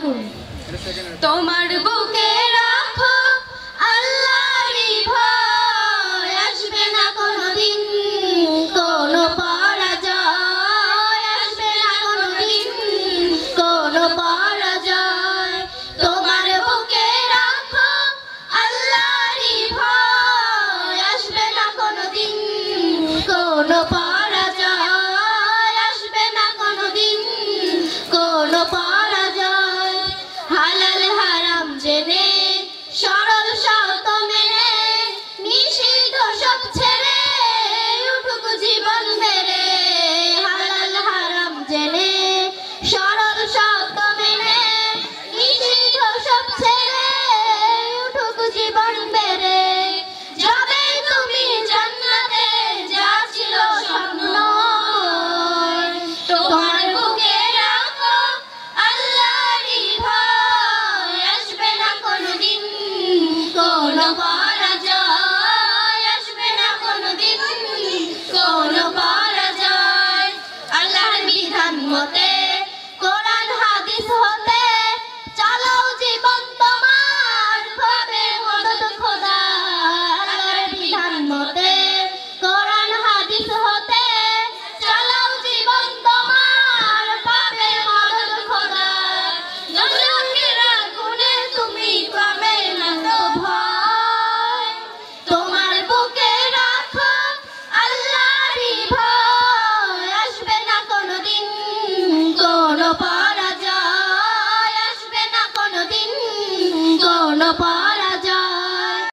দেখুন তোমার বুকে রাখো আল্লাহরই ভয় আসবে না কোনোদিন কোনো পরাজয় আসবে না কোনোদিন কোনো পরাজয় তোমার বুকে রাখো আল্লাহরই ভয় আসবে না কোনোদিন কোনো পরাজয় আসবে না কোনোদিন কোনো পরাজয় হালাল হারাম জেনে সরল শর্ত মেনে নিষিদ্ধ সব ছেড়ে উঠুক জীবন বেড়ে হালাল হারাম জেনে সরল শর্ত মেনে নিষিদ্ধ সব ছেড়ে উঠুক জীবন বেড়ে যাবে তুমি জান্নাতে যা ছিল স্বপ্ন তোমার বুকে রাখো আল্লাহরই ভয় আসবে না কোনোদিন কোনো পরাজয় আসবে না কোনোদিন কোনো পরাজয় আল্লাহর বিধান মতে